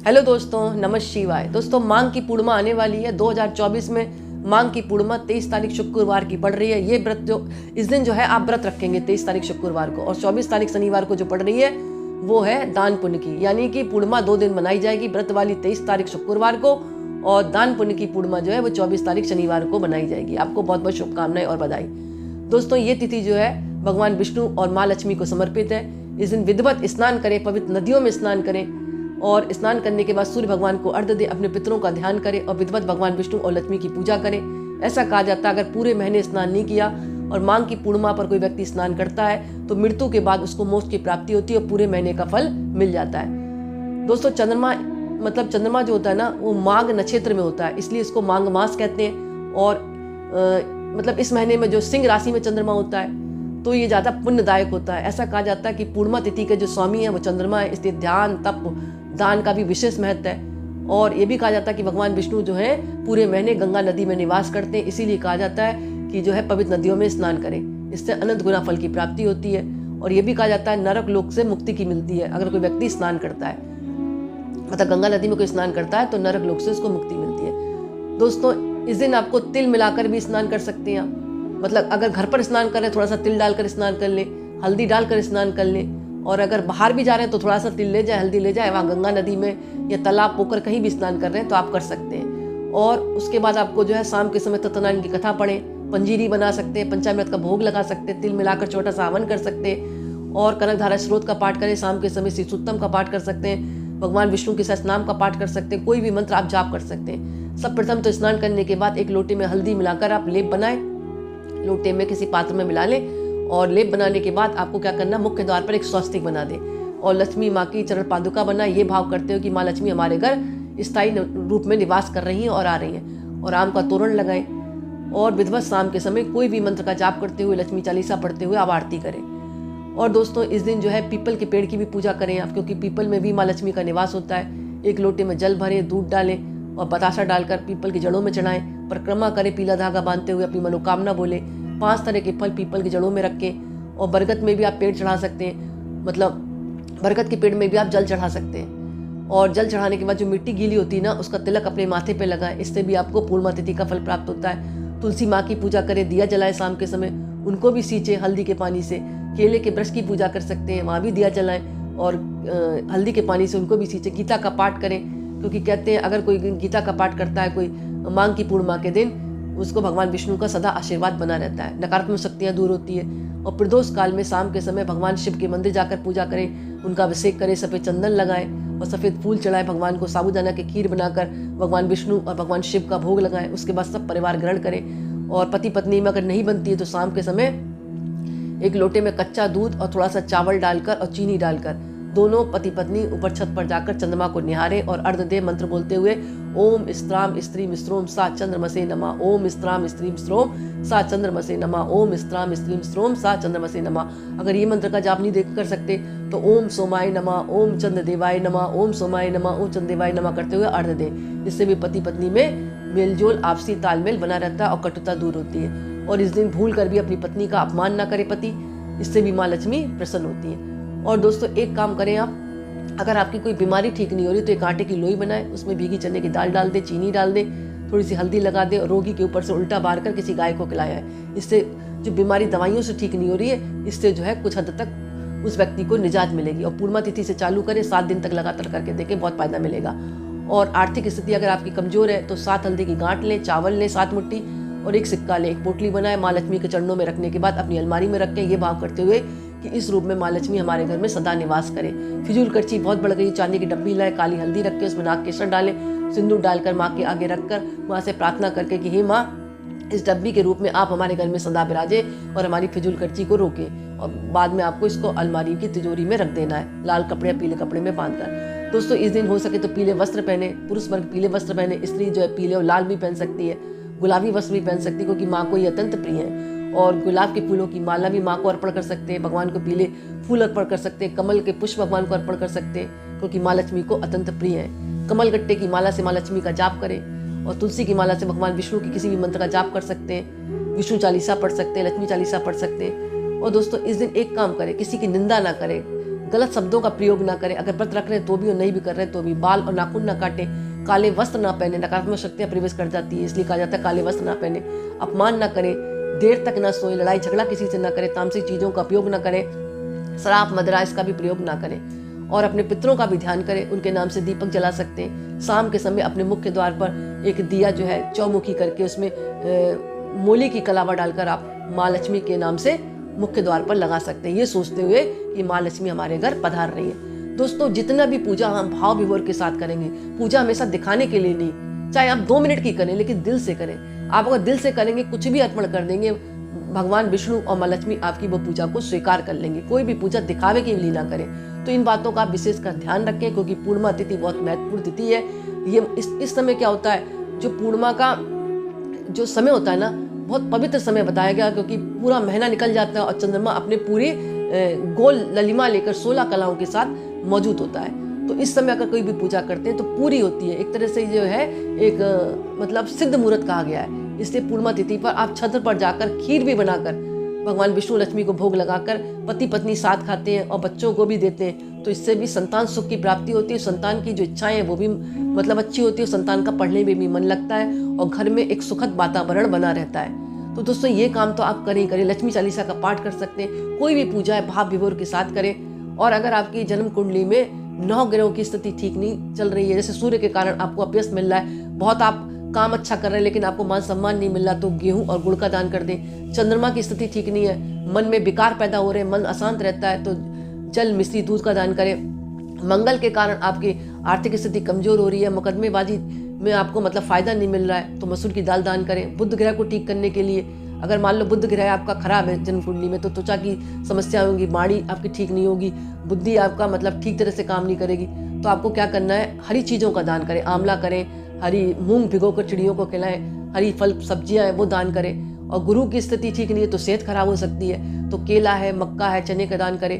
Hello दोस्तों, नमः शिवाय। दोस्तों, माघ की पूर्णिमा आने वाली है 2024 में। माघ की पूर्णिमा 23 तारीख शुक्रवार की पड़ रही है। ये व्रत जो इस दिन जो है आप व्रत रखेंगे 23 तारीख शुक्रवार को, और 24 तारीख शनिवार को जो पड़ रही है वो है दान पुण्य की। यानी कि पूर्णिमा 2 दिन मनाई जाएगी। व्रत वाली 23 तारीख शुक्रवार को और दान पुण्य की पूर्णिमा जो है वो 24 तारीख शनिवार को मनाई जाएगी। आपको बहुत बहुत शुभकामनाएं और बधाई। दोस्तों, ये तिथि जो है भगवान विष्णु और माँ लक्ष्मी को समर्पित है। इस दिन विधिवत स्नान करें, पवित्र नदियों में स्नान करें और स्नान करने के बाद सूर्य भगवान को अर्घ्य दें, अपने पितरों का ध्यान करें और विधिवत भगवान विष्णु और लक्ष्मी की पूजा करें। ऐसा कहा जाता है अगर पूरे महीने स्नान नहीं किया और माघ की पूर्णिमा पर कोई व्यक्ति स्नान करता है तो मृत्यु के बाद उसको मोक्ष की प्राप्ति होती है और पूरे महीने का फल मिल जाता है। दोस्तों, चंद्रमा जो होता है ना वो माघ नक्षत्र में होता है, इसलिए इसको माघ मास कहते हैं। और इस महीने में जो सिंह राशि में चंद्रमा होता है तो ये ज़्यादा पुण्यदायक होता है। ऐसा कहा जाता है कि पूर्णिमा तिथि के जो स्वामी है वो चंद्रमा है, इसलिए ध्यान, तप, दान का भी विशेष महत्व है। और ये भी कहा जाता है कि भगवान विष्णु जो है पूरे महीने गंगा नदी में निवास करते हैं, इसीलिए कहा जाता है कि जो है पवित्र नदियों में स्नान करें, इससे अनंत गुना फल की प्राप्ति होती है। और ये भी कहा जाता है नरक लोक से मुक्ति की मिलती है अगर कोई व्यक्ति स्नान करता है, गंगा नदी में कोई स्नान करता है तो नरक लोक से उसको मुक्ति मिलती है। दोस्तों, इस दिन आपको तिल मिलाकर भी स्नान कर सकते हैं आप। अगर घर पर स्नान करें थोड़ा सा तिल डालकर स्नान कर लें, हल्दी डालकर स्नान कर लें। और अगर बाहर भी जा रहे हैं तो थोड़ा सा तिल ले जाए, हल्दी ले जाए, वहाँ गंगा नदी में या तालाब पोखर कहीं भी स्नान कर रहे हैं तो आप कर सकते हैं। और उसके बाद आपको जो है शाम के समय सत्यनारायण की कथा पढ़ें, पंजीरी बना सकते हैं, पंचामृत का भोग लगा सकते हैं, तिल मिलाकर छोटा सा हवन कर सकते हैं और कनकधारा स्रोत का पाठ करें। शाम के समय श्री सूक्तम का पाठ कर सकते हैं, भगवान विष्णु के सहस्रनाम का पाठ कर सकते हैं, कोई भी मंत्र आप जाप कर सकते हैं। सब प्रथम तो स्नान करने के बाद एक लोटे में हल्दी मिलाकर आप लेप बनाएं, लोटे में किसी पात्र में मिला लें। और लेप बनाने के बाद आपको क्या करना, मुख्य द्वार पर एक स्वस्तिक बना दें और लक्ष्मी माँ की चरण पादुका बनाए, ये भाव करते हो कि माँ लक्ष्मी हमारे घर स्थायी रूप में निवास कर रही हैं और आ रही हैं। और आम का तोरण लगाएं और विधिवत शाम के समय कोई भी मंत्र का जाप करते हुए, लक्ष्मी चालीसा पढ़ते हुए आप आरती करें। और दोस्तों, इस दिन जो है पीपल के पेड़ की भी पूजा करें आप, क्योंकि पीपल में भी माँ लक्ष्मी का निवास होता है। एक लोटे में जल भरें, दूध डालें और बताशा डालकर पीपल की जड़ों में चढ़ाएं। परिक्रमा करें, पीला धागा बांधते हुए अपनी मनोकामना बोले। 5 तरह के फल पीपल की जड़ों में रखें। और बरगद में भी आप पेड़ चढ़ा सकते हैं, बरगद के पेड़ में भी आप जल चढ़ा सकते हैं। और जल चढ़ाने के बाद जो मिट्टी गीली होती है ना उसका तिलक अपने माथे पे लगाएं, इससे भी आपको पूर्णिमा तिथि का फल प्राप्त होता है। तुलसी माँ की पूजा करें, दिया जलाएं शाम के समय, उनको भी सींचे हल्दी के पानी से। केले के वृक्ष की पूजा कर सकते हैं, वहाँ भी दिया जलाएं और हल्दी के पानी से उनको भी सींचे। गीता का पाठ करें, क्योंकि कहते हैं अगर कोई गीता का पाठ करता है कोई माघ की पूर्णिमा के दिन, उसको भगवान विष्णु का सदा आशीर्वाद बना रहता है, नकारात्मक शक्तियाँ दूर होती है। और प्रदोष काल में शाम के समय भगवान शिव के मंदिर जाकर पूजा करें, उनका अभिषेक करें, सफ़ेद चंदन लगाएं और सफ़ेद फूल चढ़ाएं भगवान को। साबूदाना की खीर बनाकर भगवान विष्णु और भगवान शिव का भोग लगाएं। उसके बाद सब परिवार ग्रहण करें। और पति पत्नी में अगर नहीं बनती है तो शाम के समय एक लोटे में कच्चा दूध और थोड़ा सा चावल डालकर और चीनी डालकर दोनों पति पत्नी ऊपर छत पर जाकर चंद्रमा को निहारें और अर्घ्य दें, मंत्र बोलते हुए ओम स्त्राम स्त्रीम स्त्रोम सा चंद्रमसे नमः, ओम स्त्राम स्त्रीम स्त्रोम सा चंद्रमसे नमः, ओम स्त्राम स्त्रीम स्त्रोम सा चंद्रमसे नमः। अगर ये मंत्र का जाप नहीं देख कर सकते तो ओम सोमाय नमः, ओम चंद्रदेवाय नमः, ओम सोमाय नमः, ओम चंद्रदेवाय नमः करते हुए अर्घ्य दें। इससे भी पति पत्नी में मेलजोल, आपसी तालमेल बना रहता है और कटुता दूर होती है। और इस दिन भूल कर भी अपनी पत्नी का अपमान ना करे पति, इससे भी माँ लक्ष्मी प्रसन्न होती है। और दोस्तों, एक काम करें आप, अगर आपकी कोई बीमारी ठीक नहीं हो रही तो एक आटे की लोई बनाएं, उसमें भीगी चने की दाल डाल दें, चीनी डाल दें, थोड़ी सी हल्दी लगा दें और रोगी के ऊपर से उल्टा बार कर किसी गाय को खिलाया है। इससे जो बीमारी दवाइयों से ठीक नहीं हो रही है, इससे जो है कुछ हद तक उस व्यक्ति को निजात मिलेगी। और पूर्णिमा तिथि से चालू करें, 7 दिन तक लगातार करके देखें, बहुत फायदा मिलेगा। और आर्थिक स्थिति अगर आपकी कमजोर है तो 7 हल्दी की गांठ लें, चावल लें 7 मुट्ठी और एक सिक्का लें, एक पोटली बनाए, माँ लक्ष्मी के चरणों में रखने के बाद अपनी अलमारी में रखें, ये भाव करते हुए कि इस रूप में माँ लक्ष्मी हमारे घर में सदा निवास करे। फिजूल खर्ची बहुत बढ़ गई, चांदी की डब्बी लाए, काली हल्दी रख के उसमें नाग केसर डालें, सिंदूर डालकर माँ के आगे रखकर वहाँ से प्रार्थना करके कि हे माँ, इस डब्बी के रूप में आप हमारे घर में सदा विराजे और हमारी फिजूल खर्ची को रोके। और बाद में आपको इसको अलमारी की तिजोरी में रख देना है, लाल कपड़े या पीले कपड़े में बांधकर। दोस्तों, इस दिन हो सके तो पीले वस्त्र पहने, पुरुष वर्ग पीले वस्त्र पहने, स्त्री जो है पीले और लाल भी पहन सकती है, गुलाबी वस्त्र भी पहन सकती है, क्योंकि माँ को ये अत्यंत प्रिय है। और गुलाब के फूलों की माला भी माँ को अर्पण कर सकते हैं, भगवान को पीले फूल अर्पण कर सकते हैं, कमल के पुष्प भगवान को अर्पण कर सकते हैं, क्योंकि माँ लक्ष्मी को अत्यंत प्रिय है। कमल गट्टे की माला से माँ लक्ष्मी का जाप करें और तुलसी की माला से भगवान विष्णु की किसी भी मंत्र का जाप कर सकते हैं, विष्णु चालीसा पढ़ सकते हैं, लक्ष्मी चालीसा पढ़ सकते हैं। और दोस्तों, इस दिन एक काम करें, किसी की निंदा ना करें, गलत शब्दों का प्रयोग ना करें, अगर व्रत रख रहे हैं तो भी और नहीं भी कर रहे हैं तो भी। बाल और नाखून ना काटें, काले वस्त्र ना पहने, नकारात्मक शक्तियाँ प्रवेश कर जाती है, इसलिए कहा जाता है काले वस्त्र ना पहने। अपमान ना करें, देर तक ना सोएं, लड़ाई झगड़ा किसी से ना करें, तामसिक चीज़ों का उपयोग ना करें, शराब मदिरा इसका भी प्रयोग ना करें। और अपने पितरों का भी ध्यान करें, उनके नाम से दीपक जला सकते हैं। शाम के समय अपने मुख्य द्वार पर एक दिया जो है चौमुखी करके उसमें मोली की कलावा डालकर आप माँ लक्ष्मी के नाम से मुख्य द्वार पर लगा सकते हैं, ये सोचते हुए कि माँ लक्ष्मी हमारे घर पधार रही है। दोस्तों, जितना भी पूजा हम भाव विभोर के साथ करेंगे, पूजा हमेशा दिखाने के लिए नहीं, चाहे आप 2 मिनट की करें लेकिन दिल से करें। आप अगर दिल से करेंगे, कुछ भी अर्पण कर देंगे, भगवान विष्णु और माँ लक्ष्मी आपकी वो पूजा को स्वीकार कर लेंगे। कोई भी पूजा दिखावे के लिए ना करें। तो इन बातों का आप विशेषकर ध्यान रखें, क्योंकि पूर्णिमा तिथि बहुत महत्वपूर्ण तिथि है। ये इस समय क्या होता है, जो पूर्णिमा का जो समय होता है ना, बहुत पवित्र समय बताया गया, क्योंकि पूरा महीना निकल जाता है और चंद्रमा अपने पूरी गोल ललिमा लेकर 16 कलाओं के साथ मौजूद होता है। तो इस समय अगर कोई भी पूजा करते हैं तो पूरी होती है। एक तरह से जो है एक मतलब सिद्ध मुहूर्त कहा गया है। इसलिए पूर्णिमा तिथि पर आप छत्र पर जाकर खीर भी बनाकर भगवान विष्णु लक्ष्मी को भोग लगाकर पति पत्नी साथ खाते हैं और बच्चों को भी देते हैं। तो इससे भी संतान सुख की प्राप्ति होती है, संतान की जो इच्छाएं हैं वो भी मतलब अच्छी होती है, संतान का पढ़ने में भी मन लगता है और घर में एक सुखद वातावरण बना रहता है। तो दोस्तों, ये काम तो आप करें ही करें। लक्ष्मी चालीसा का पाठ कर सकते हैं, कोई भी पूजा है भाव विभोर के साथ करें। और अगर आपकी जन्म कुंडली में 9 ग्रहों की स्थिति ठीक नहीं चल रही है, जैसे सूर्य के कारण आपको अपयश मिल रहा है, बहुत आप काम अच्छा कर रहे हैं लेकिन आपको मान सम्मान नहीं मिल रहा, तो गेहूं और गुड़ का दान कर दें। चंद्रमा की स्थिति ठीक नहीं है, मन में विकार पैदा हो रहे हैं, मन अशांत रहता है, तो जल मिश्री दूध का दान करें। मंगल के कारण आपकी आर्थिक स्थिति कमजोर हो रही है, मुकदमेबाजी में आपको मतलब फायदा नहीं मिल रहा है, तो मसूर की दाल दान करें। बुध ग्रह को ठीक करने के लिए, अगर मान लो बुध ग्रह आपका खराब है जन्म कुंडली में, तो त्वचा की समस्या होगी, माड़ी आपकी ठीक नहीं होगी, बुद्धि आपका मतलब ठीक तरह से काम नहीं करेगी, तो आपको क्या करना है, हरी चीज़ों का दान करें। आंवला करें, हरी मूंग भिगोकर चिड़ियों को खिलाएं, हरी फल सब्जियां हैं वो दान करें। और गुरु की स्थिति ठीक नहीं है तो सेहत खराब हो सकती है, तो केला है, मक्का है, चने का दान करें।